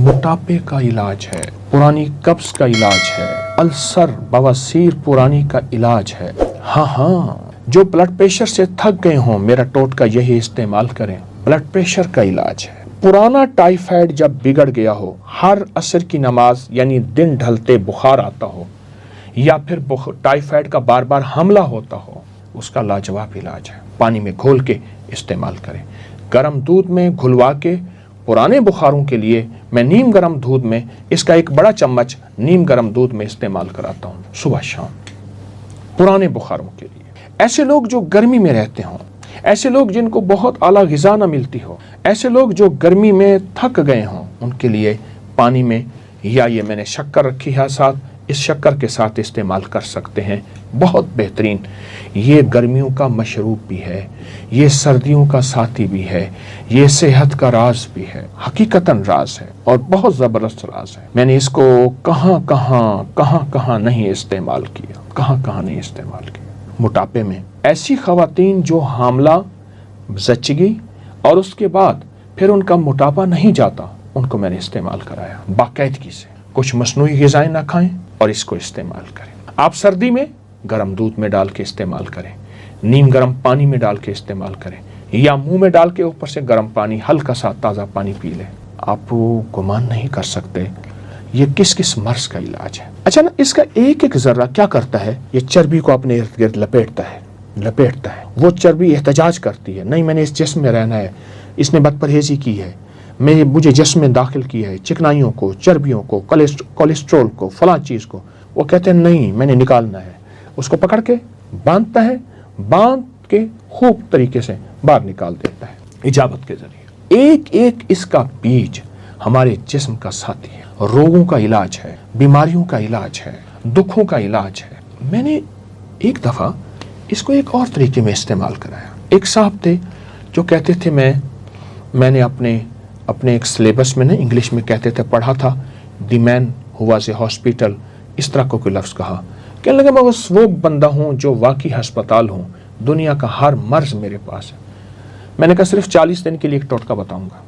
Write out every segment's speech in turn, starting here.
موٹاپے کا علاج ہے، پرانی قبض کا علاج ہے، السر بواسیر پرانی کا علاج ہے۔ ہاں جو بلڈ پریشر سے تھک گئے ہوں، میرا ٹوٹکا یہی استعمال کریں، بلڈ پریشر کا علاج ہے۔ پرانا ٹائیفائڈ جب بگڑ گیا ہو، ہر عصر کی نماز یعنی دن ڈھلتے بخار آتا ہو، یا پھر ٹائیفائڈ کا بار بار حملہ ہوتا ہو، اس کا لاجواب علاج ہے۔ پانی میں گھول کے استعمال کریں، گرم دودھ میں گھلوا کے۔ پرانے بخاروں کے لیے میں نیم گرم دودھ میں اس کا ایک بڑا چمچ نیم گرم دودھ میں استعمال کراتا ہوں صبح شام، پرانے بخاروں کے لیے۔ ایسے لوگ جو گرمی میں رہتے ہوں، ایسے لوگ جن کو بہت اعلیٰ غذا نہ ملتی ہو، ایسے لوگ جو گرمی میں تھک گئے ہوں، ان کے لیے پانی میں، یا یہ میں نے شکر رکھی ہے ساتھ، اس شکر کے ساتھ استعمال کر سکتے ہیں، بہت بہترین۔ یہ گرمیوں کا مشروب بھی ہے، یہ سردیوں کا ساتھی بھی ہے، یہ صحت کا راز بھی ہے، حقیقتاً راز ہے اور بہت زبردست راز ہے۔ میں نے اس کو کہاں نہیں استعمال کیا، کہاں نہیں استعمال کیا۔ موٹاپے میں ایسی خواتین جو حاملہ، زچگی اور اس کے بعد پھر ان کا موٹاپا نہیں جاتا، ان کو میں نے استعمال کرایا باقاعدگی سے۔ کچھ مصنوعی غذائیں نہ کھائیں اور اس کو استعمال کریں۔ آپ سردی میں گرم دودھ میں ڈال کے استعمال کریں، نیم گرم پانی میں ڈال کے استعمال کریں، یا منہ میں ڈال کے اوپر سے گرم پانی، ہلکا سا تازہ پانی پی لیں۔ آپ گمان نہیں کر سکتے یہ کس مرض کا علاج ہے۔ اچھا نا، اس کا ایک ذرہ کیا کرتا ہے، یہ چربی کو اپنے ارد گرد لپیٹتا ہے۔ وہ چربی احتجاج کرتی ہے، نہیں میں نے اس جسم میں رہنا ہے، اس نے بد پرہیزی کی ہے، مجھے جسم میں داخل کیا ہے چکنائیوں کو، چربیوں کو، کولیسٹرول کو، فلاں چیز کو۔ وہ کہتے ہیں نہیں میں نے نکالنا ہے، اس کو پکڑ کے باندھتا ہے، باندھ کے خوب طریقے سے باہر نکال دیتا ہے اجابت کے ذریعے۔ ایک اس کا بیج ہمارے جسم کا ساتھی ہے، روگوں کا علاج ہے، بیماریوں کا علاج ہے، دکھوں کا علاج ہے۔ میں نے ایک دفعہ اس کو ایک اور طریقے میں استعمال کرایا۔ ایک صاحب تھے جو کہتے تھے، میں نے اپنے ایک سلیبس میں انگلش میں کہتے تھے پڑھا تھا، دی مین ہو واز اے ہاسپٹل، اس طرح کو کوئی لفظ کہا۔ کہنے لگا میں بس وہ بندہ ہوں جو واقعی ہسپتال ہوں، دنیا کا ہر مرض میرے پاس ہے۔ میں نے کہا صرف 40 دن کے لیے ایک ٹوٹکا بتاؤں گا،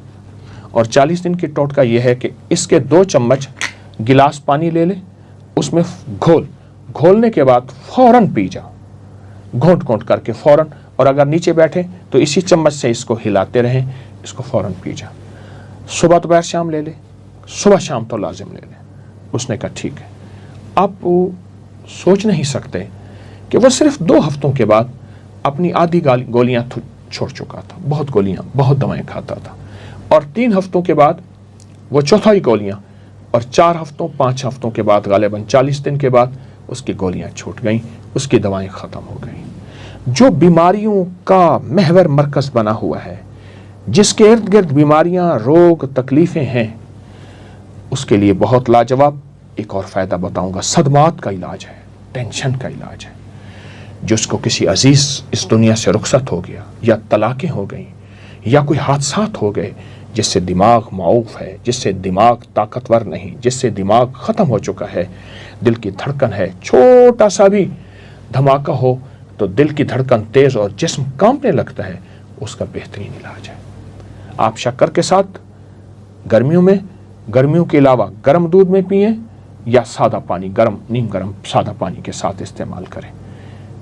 اور 40 دن کی ٹوٹکا یہ ہے کہ اس کے 2 چمچ گلاس پانی لے لے، اس میں گھولنے کے بعد فوراً پی جا، گھونٹ کر کے فوراً، اور اگر نیچے بیٹھے تو اسی چمچ سے اس کو ہلاتے رہیں، اس کو فوراً پی جا۔ صبح دوپہر شام لے لے، صبح شام تو لازم لے لے۔ اس نے کہا ٹھیک ہے۔ آپ سوچ نہیں سکتے کہ وہ صرف 2 ہفتوں کے بعد اپنی آدھی گولیاں چھوڑ چکا تھا، بہت دوائیں کھاتا تھا، اور 3 ہفتوں کے بعد وہ چوتھائی گولیاں، اور 4 ہفتوں 5 ہفتوں کے بعد غالباً 40 دن کے بعد اس کی گولیاں چھوٹ گئیں، اس کی دوائیں ختم ہو گئیں۔ جو بیماریوں کا محور مرکز بنا ہوا ہے، جس کے ارد گرد بیماریاں، روگ، تکلیفیں ہیں، اس کے لیے بہت لاجواب ایک اور فائدہ بتاؤں گا۔ صدمات کا علاج ہے، ٹینشن کا علاج ہے۔ جس کو کسی عزیز اس دنیا سے رخصت ہو گیا، یا طلاقیں ہو گئیں، یا کوئی حادثات ہو گئے، جس سے دماغ معوف ہے، جس سے دماغ طاقتور نہیں، جس سے دماغ ختم ہو چکا ہے، دل کی دھڑکن ہے، چھوٹا سا بھی دھماکہ ہو تو دل کی دھڑکن تیز اور جسم کانپنے لگتا ہے، اس کا بہترین علاج ہے۔ آپ شکر کے ساتھ گرمیوں کے علاوہ گرم دودھ میں پئیں، یا سادہ پانی، نیم گرم سادہ پانی کے ساتھ استعمال کریں۔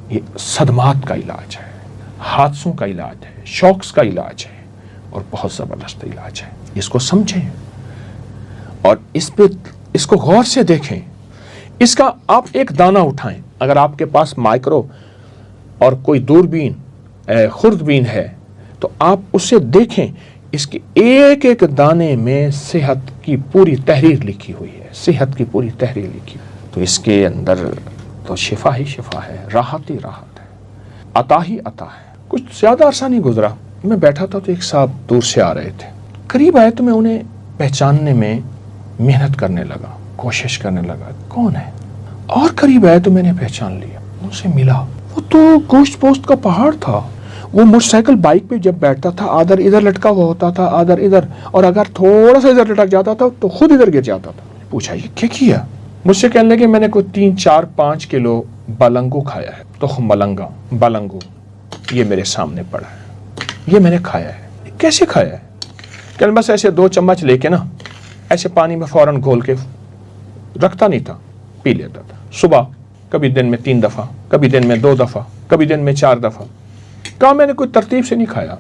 یہ صدمات کا علاج ہے، حادثوں کا علاج ہے، شوکس کا علاج ہے، اور بہت زبردست علاج ہے۔ اس کو سمجھیں اور اس کو غور سے دیکھیں۔ اس کا آپ ایک دانہ اٹھائیں، اگر آپ کے پاس مائکرو اور کوئی دوربین، خوردبین ہے تو آپ اسے دیکھیں، اس کے ایک دانے میں صحت کی پوری تحریر لکھی ہوئی ہے، صحت کی پوری تحریر لکھی ہوئی۔ تو اس کے اندر تو شفا ہی شفا ہے، راحت ہی راحت ہے، عطا ہی عطا ہے۔ کچھ زیادہ عرصہ نہیں گزرا، میں بیٹھا تھا تو ایک صاحب دور سے آ رہے تھے، قریب آئے تو میں انہیں پہچاننے میں محنت کرنے لگا، کوشش کرنے لگا کون ہے، اور قریب آئے تو میں نے پہچان لیا، ان سے ملا۔ وہ تو گوشت پوست کا پہاڑ تھا۔ وہ موٹر سائیکل بائک پہ جب بیٹھتا تھا، آدھر ادھر لٹکا ہوا ہوتا تھا، آدھر ادھر، اور اگر تھوڑا سا ادھر لٹک جاتا تھا تو خود ادھر گر جاتا تھا۔ پوچھا یہ کیا کیا؟ مجھ سے کہنے لگے میں نے کوئی 3 4 5 کلو بلنگو کھایا ہے، تخم بلنگو، یہ میرے سامنے پڑا ہے، یہ میں نے کھایا ہے۔ کیسے کھایا ہے؟ کہ بس ایسے 2 چمچ لے کے نا ایسے پانی میں فوراً گھول کے رکھتا نہیں تھا، پی لیتا تھا صبح، کبھی دن میں 3 دفعہ، کبھی دن میں 2 دفعہ، کبھی دن میں 4 دفعہ۔ کہا میں نے کوئی ترتیب سے نہیں کھایا،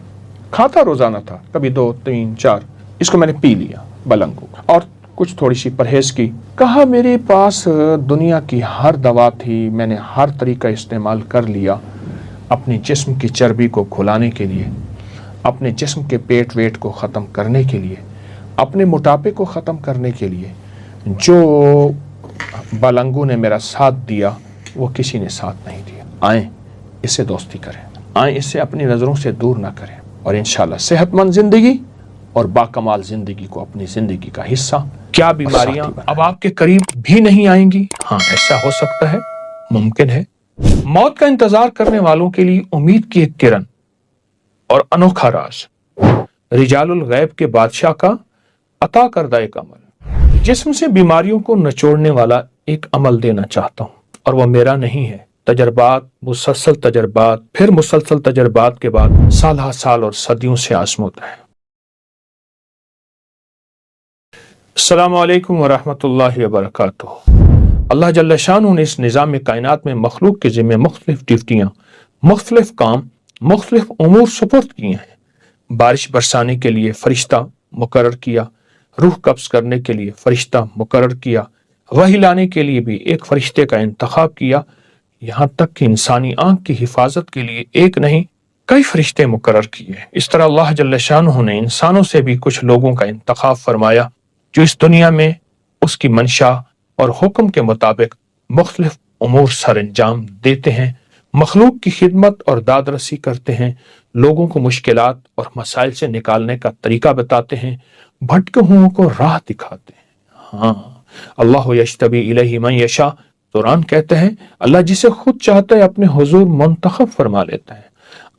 کھاتا روزانہ تھا، کبھی 2 3 4، اس کو میں نے پی لیا بلنگو اور کچھ تھوڑی سی پرہیز کی۔ کہا میرے پاس دنیا کی ہر دوا تھی، میں نے ہر طریقہ استعمال کر لیا اپنے جسم کی چربی کو کھلانے کے لیے، اپنے جسم کے پیٹ ویٹ کو ختم کرنے کے لیے، اپنے موٹاپے کو ختم کرنے کے لیے۔ جو بلنگو نے میرا ساتھ دیا وہ کسی نے ساتھ نہیں دیا۔ آئیں اس سے دوستی کریں، آئیں اس سے اپنی نظروں سے دور نہ کریں، اور انشاءاللہ صحت مند زندگی اور باکمال زندگی کو اپنی زندگی کا حصہ۔ کیا بیماریاں اب آپ کے قریب بھی نہیں آئیں گی؟ ہاں، ایسا ہو سکتا ہے، ممکن ہے۔ موت کا انتظار کرنے والوں کے لیے امید کی ایک کرن اور انوکھا راز، رجال الغیب کے بادشاہ کا عطا کردہ ایک عمل۔ جسم سے بیماریوں کو نچوڑنے والا ایک عمل دینا چاہتا ہوں، اور وہ میرا نہیں ہے۔ تجربات، مسلسل تجربات، پھر مسلسل تجربات کے بعد سالہ سال اور صدیوں سے آزموتا ہے۔ السلام علیکم ورحمۃ اللہ وبرکاتہ۔ اللہ جل شانہ نے اس نظام کائنات میں مخلوق کے ذمہ مختلف ڈیوٹیاں، مختلف کام، مختلف امور سپرد کیے ہیں۔ بارش برسانے کے لیے فرشتہ مقرر کیا، روح قبض کرنے کے لیے فرشتہ مقرر کیا، وحی لانے کے لیے بھی ایک فرشتے کا انتخاب کیا، یہاں تک کہ انسانی آنکھ کی حفاظت کے لیے ایک نہیں کئی فرشتے مقرر کیے۔ اس طرح اللہ جل شانہ نے انسانوں سے بھی کچھ لوگوں کا انتخاب فرمایا جو اس دنیا میں اس کی منشا اور حکم کے مطابق مختلف امور سر انجام دیتے ہیں، مخلوق کی خدمت اور داد رسی کرتے ہیں، لوگوں کو مشکلات اور مسائل سے نکالنے کا طریقہ بتاتے ہیں، بھٹکے ہوئوں کو راہ دکھاتے ہیں۔ ہاں، اللہ یجتبی الیہ من یشاء، قرآن کہتے ہیں اللہ جسے خود چاہتا ہے اپنے حضور منتخب فرما لیتا ہے۔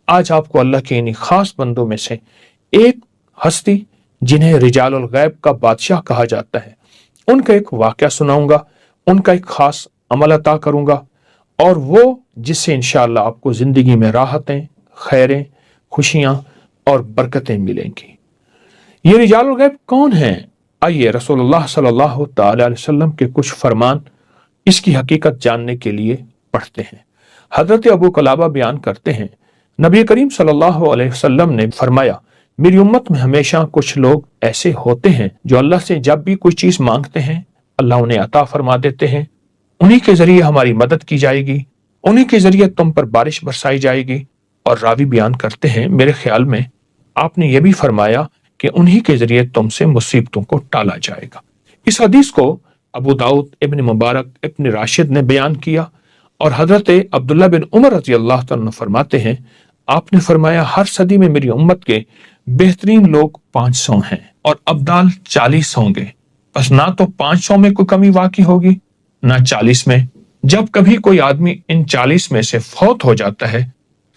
آج آپ کو اللہ کے انہی خاص بندوں میں سے ایک ہستی جنہیں رجال الغیب کا بادشاہ کہا جاتا ہے، ان کا ایک واقعہ سناؤں گا، ان کا ایک خاص عمل عطا کروں گا، اور وہ جس سے انشاءاللہ آپ کو زندگی میں راحتیں، خیریں، خوشیاں اور برکتیں ملیں گی۔ یہ رجال الغیب کون ہیں؟ آئیے رسول اللہ صلی اللہ تعالی علیہ وسلم کے کچھ فرمان اس کی حقیقت جاننے کے لیے پڑھتے ہیں۔ حضرت ابو قلابہ بیان کرتے ہیں نبی کریم صلی اللہ علیہ وسلم نے فرمایا میری امت میں ہمیشہ کچھ لوگ ایسے ہوتے ہیں جو اللہ سے جب بھی کوئی چیز مانگتے ہیں اللہ انہیں عطا فرما دیتے ہیں، انہی کے ذریعے ہماری مدد کی جائے گی، انہی کے ذریعے تم پر بارش برسائی جائے گی۔ اور راوی بیان کرتے ہیں میرے خیال میں آپ نے یہ بھی فرمایا کہ انہی کے ذریعے تم سے مصیبتوں کو ٹالا جائے گا۔ اس حدیث کو ابو داؤد، ابن مبارک، ابن راشد نے بیان کیا، اور حضرت عبداللہ بن عمر رضی اللہ عنہ فرماتے ہیں آپ نے فرمایا ہر صدی میں میری امت کے بہترین لوگ 500 ہیں اور ابدال 40 ہوں گے، بس نہ تو 500 میں کوئی کمی واقع ہوگی نہ 40 میں۔ جب کبھی کوئی آدمی ان 40 میں سے فوت ہو جاتا ہے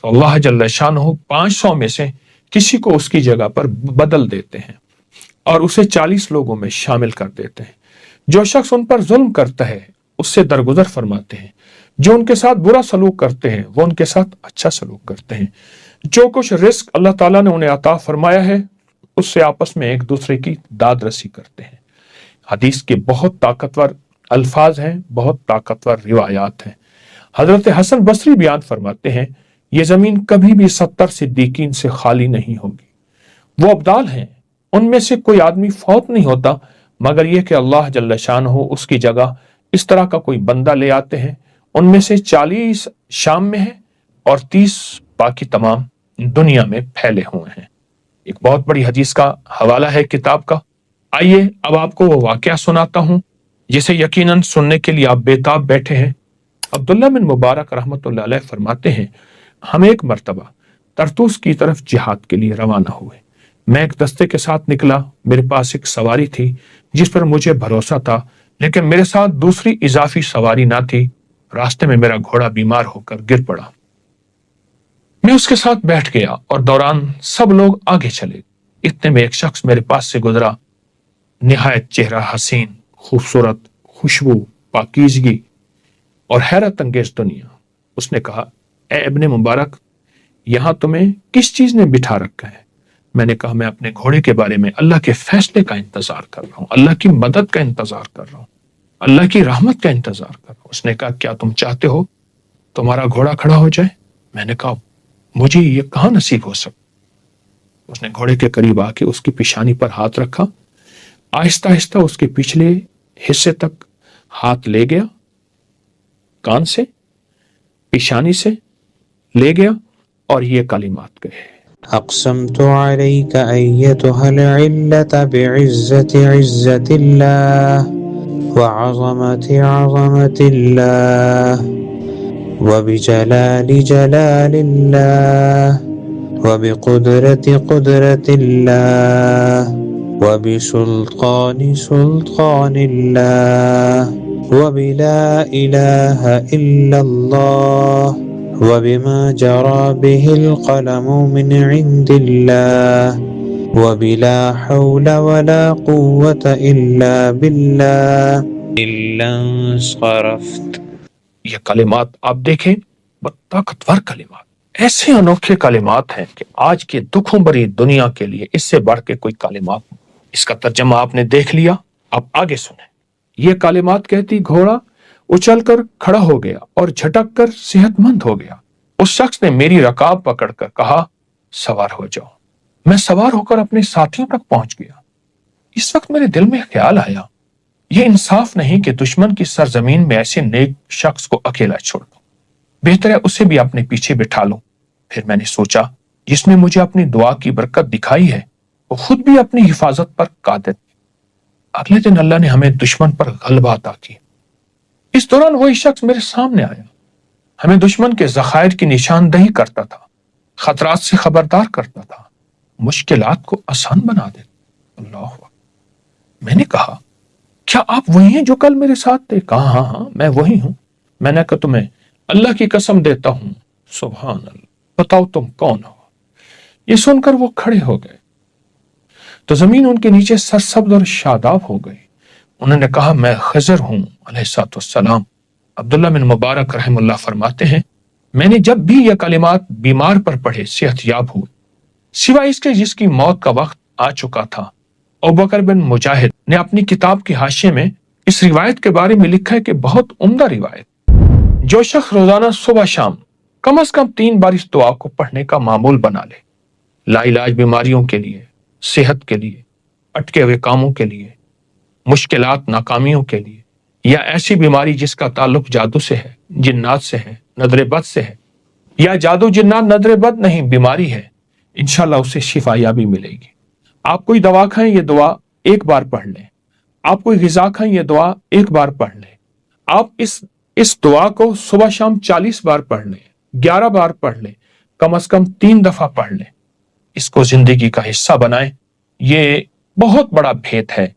تو اللہ جل شانہ 500 میں سے کسی کو اس کی جگہ پر بدل دیتے ہیں اور اسے 40 لوگوں میں شامل کر دیتے ہیں۔ جو شخص ان پر ظلم کرتا ہے اس سے درگزر فرماتے ہیں، جو ان کے ساتھ برا سلوک کرتے ہیں وہ ان کے ساتھ اچھا سلوک کرتے ہیں، جو کچھ رزق اللہ تعالیٰ نے انہیں عطا فرمایا ہے اس سے آپس میں ایک دوسرے کی داد رسی کرتے ہیں۔ حدیث کے بہت طاقتور الفاظ ہیں، بہت طاقتور روایات ہیں۔ حضرت حسن بصری بیان فرماتے ہیں یہ زمین کبھی بھی 70 صدیقین سے خالی نہیں ہوگی۔ وہ ابدال ہیں، ان میں سے کوئی آدمی فوت نہیں ہوتا مگر یہ کہ اللہ جل شانہ اس کی جگہ اس طرح کا کوئی بندہ لے آتے ہیں، ان میں سے 40 شام میں ہیں اور 30 باقی تمام دنیا میں پھیلے ہوئے ہیں۔ ایک بہت بڑی حدیث کا حوالہ ہے کتاب کا۔ آئیے اب آپ کو وہ واقعہ سناتا ہوں جسے یقیناً سننے کے لیے آپ بےتاب بیٹھے ہیں۔ عبداللہ بن مبارک رحمۃ اللہ علیہ فرماتے ہیں ہم ایک مرتبہ ترتوس کی طرف جہاد کے لیے روانہ ہوئے۔ میں ایک دستے کے ساتھ نکلا، میرے پاس ایک سواری تھی جس پر مجھے بھروسہ تھا، لیکن میرے ساتھ دوسری اضافی سواری نہ تھی۔ راستے میں میرا گھوڑا بیمار ہو کر گر پڑا، میں اس کے ساتھ بیٹھ گیا اور دوران سب لوگ آگے چلے۔ اتنے میں ایک شخص میرے پاس سے گزرا، نہایت چہرہ حسین، خوبصورت، خوشبو، پاکیزگی اور حیرت انگیز دنیا۔ اس نے کہا اے ابن مبارک، یہاں تمہیں کس چیز نے بٹھا رکھا ہے؟ میں نے کہا میں اپنے گھوڑے کے بارے میں اللہ کے فیصلے کا انتظار کر رہا ہوں، اللہ کی مدد کا انتظار کر رہا ہوں، اللہ کی رحمت کا انتظار کر رہا ہوں۔ اس نے کہا کیا تم چاہتے ہو تمہارا گھوڑا کھڑا ہو جائے؟ میں نے کہا مجھے یہ کہاں نصیب ہو سکتا۔ اس نے گھوڑے کے قریب آ کے اس کی پیشانی پر ہاتھ رکھا، آہستہ آہستہ اس کے پچھلے حصے تک ہاتھ لے گیا، کان سے پیشانی سے لے گیا اور یہ کلمات کہے: أقسمت عليك أيتها العلة بعزة عزة الله وعظمة عظمة الله وبجلال جلال الله وبقدرة قدرة الله وبسلطان سلطان الله وبلا إله إلا الله وبما جرى به القلم من عند الله وبلا حول ولا قوة إلا بالله إلا انصرفت۔ یہ کلمات آپ دیکھیں، طاقتور کلمات، ایسے انوکھے کلمات ہیں کہ آج کے دکھوں بری دنیا کے لیے اس سے بڑھ کے کوئی کلمات نہیں۔ اس کا ترجمہ آپ نے دیکھ لیا، اب آگے سنیں۔ یہ کلمات کہتی گھوڑا اچھل کر کھڑا ہو گیا اور جھٹک کر صحت مند ہو گیا۔ اس شخص نے میری رکاب پکڑ کر کہا سوار ہو جاؤ۔ میں سوار ہو کر اپنے ساتھیوں تک پہنچ گیا۔ اس وقت میرے دل میں خیال آیا یہ انصاف نہیں کہ دشمن کی سرزمین میں ایسے نیک شخص کو اکیلا چھوڑ دوں، بہتر ہے اسے بھی اپنے پیچھے بٹھا لوں۔ پھر میں نے سوچا جس نے مجھے اپنی دعا کی برکت دکھائی ہے وہ خود بھی اپنی حفاظت پر قادر ہے۔ اگلے دن اللہ نے ہمیں دشمن پر غلبہ عطا کی۔ اس دوران وہی شخص میرے سامنے آیا، ہمیں دشمن کے ذخائر کی نشاندہی کرتا تھا، خطرات سے خبردار کرتا تھا، مشکلات کو آسان بنا دیتا۔ اللہ اکبر۔ میں نے کہا کیا آپ وہی ہیں جو کل میرے ساتھ تھے؟ کہا ہاں میں وہی ہوں۔ میں نے کہا تمہیں اللہ کی قسم دیتا ہوں، سبحان اللہ، بتاؤ تم کون ہو؟ یہ سن کر وہ کھڑے ہو گئے تو زمین ان کے نیچے سرسبز اور شاداب ہو گئی۔ انہوں نے کہا میں خضر ہوں علیہ الصلوۃ والسلام۔ عبداللہ بن مبارک رحم اللہ فرماتے ہیں میں نے جب بھی یہ کلمات بیمار پر پڑھے صحت یاب ہوئے، سوائے اس کے جس کی موت کا وقت آ چکا تھا۔ ابوبکر بن مجاہد نے اپنی کتاب کے حاشیے میں اس روایت کے بارے میں لکھا ہے کہ بہت عمدہ روایت۔ جو شخص روزانہ صبح شام کم از کم 3 بار اس دعا کو پڑھنے کا معمول بنا لے، لا علاج بیماریوں کے لیے، صحت کے لیے، اٹکے ہوئے کاموں کے لیے، مشکلات ناکامیوں کے لیے، یا ایسی بیماری جس کا تعلق جادو سے ہے، جنات سے ہے، نظر بد سے ہے، یا جادو جنات نظر بد نہیں بیماری ہے، انشاءاللہ اسے شفا یابی ملے گی۔ آپ کوئی دوا کھائیں یہ دعا 1 بار پڑھ لیں، آپ کوئی غذا کھائیں یہ دعا 1 بار پڑھ لیں، آپ اس دعا کو صبح شام 40 بار پڑھ لیں، 11 بار پڑھ لیں، کم از کم 3 دفعہ پڑھ لیں، اس کو زندگی کا حصہ بنائیں۔ یہ بہت بڑا بھید ہے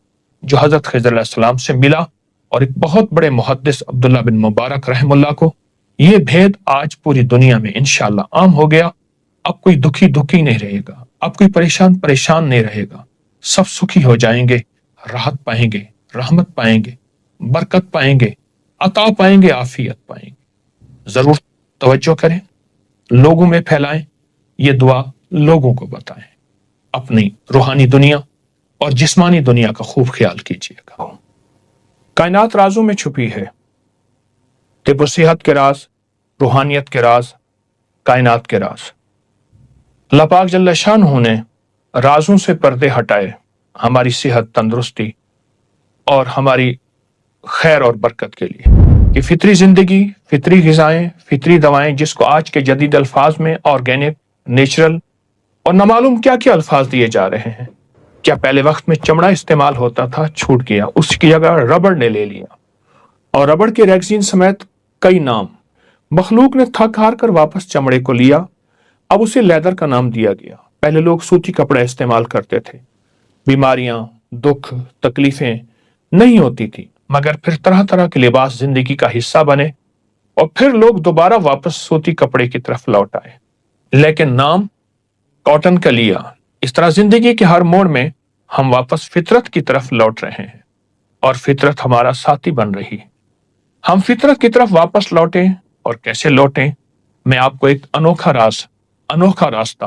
جو حضرت خضر علیہ السلام سے ملا اور ایک بہت بڑے محدث عبداللہ بن مبارک رحم اللہ کو۔ یہ بھید آج پوری دنیا میں انشاءاللہ عام ہو گیا۔ اب کوئی دکھی نہیں رہے گا، اب کوئی پریشان نہیں رہے گا، سب سکھی ہو جائیں گے، راحت پائیں گے، رحمت پائیں گے، برکت پائیں گے، عطا پائیں گے، عافیت پائیں گے۔ ضرور توجہ کریں، لوگوں میں پھیلائیں، یہ دعا لوگوں کو بتائیں، اپنی روحانی دنیا اور جسمانی دنیا کا خوب خیال کیجیے گا۔ کائنات رازوں میں چھپی ہے، طب و صحت کے راز، روحانیت کے راز، کائنات کے راز۔ اللہ پاک جل شانہ نے رازوں سے پردے ہٹائے ہماری صحت، تندرستی اور ہماری خیر اور برکت کے لیے کہ فطری زندگی، فطری غذائیں، فطری دوائیں، جس کو آج کے جدید الفاظ میں آرگینک، نیچرل اور نامعلوم کیا کیا الفاظ دیے جا رہے ہیں۔ کیا پہلے وقت میں چمڑا استعمال ہوتا تھا؟ چھوٹ گیا، اس کی جگہ ربڑ نے لے لیا، اور ربڑ کے ریگزین سمیت کئی نام مخلوق نے تھک ہار کر واپس چمڑے کو لیا، اب اسے لیدر کا نام دیا گیا۔ پہلے لوگ سوتی کپڑے استعمال کرتے تھے، بیماریاں، دکھ، تکلیفیں نہیں ہوتی تھی، مگر پھر طرح طرح کے لباس زندگی کا حصہ بنے اور پھر لوگ دوبارہ واپس سوتی کپڑے کی طرف لوٹ آئے، لیکن نام کاٹن کا لیا۔ اس طرح زندگی کے ہر موڑ میں ہم واپس فطرت کی طرف لوٹ رہے ہیں اور فطرت ہمارا ساتھی بن رہی ہے۔ ہم فطرت کی طرف واپس لوٹیں، اور کیسے لوٹیں؟ میں آپ کو ایک انوکھا راستہ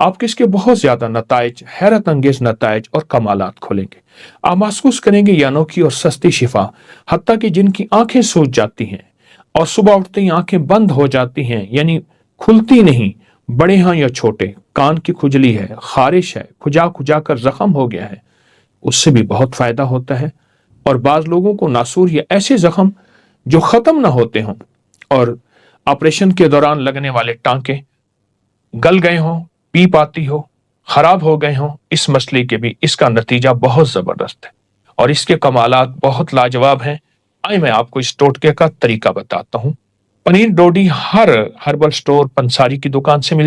آپ کے اس کے بہت زیادہ نتائج، حیرت انگیز نتائج اور کمالات کھولیں گے۔ آپ محسوس کریں گے یہ انوکھی اور سستی شفا، حتیٰ کہ جن کی آنکھیں سوج جاتی ہیں اور صبح اٹھتے ہی آنکھیں بند ہو جاتی ہیں، یعنی کھلتی نہیں، بڑے ہاں یا چھوٹے، کان کی کھجلی ہے، خارش ہے، کھجا کھجا کر زخم ہو گیا ہے، اس سے بھی بہت فائدہ ہوتا ہے۔ اور بعض لوگوں کو ناسور یا ایسے زخم جو ختم نہ ہوتے ہوں اور آپریشن کے دوران لگنے والے ٹانکے گل گئے ہوں، پیپ آتی ہو، خراب ہو گئے ہوں، اس مسئلے کے بھی اس کا نتیجہ بہت زبردست ہے اور اس کے کمالات بہت لاجواب ہیں۔ آئے میں آپ کو اس ٹوٹکے کا طریقہ بتاتا ہوں۔ پنیر ڈوڈی ہر ہربل سٹور پنساری کی دکان سے مل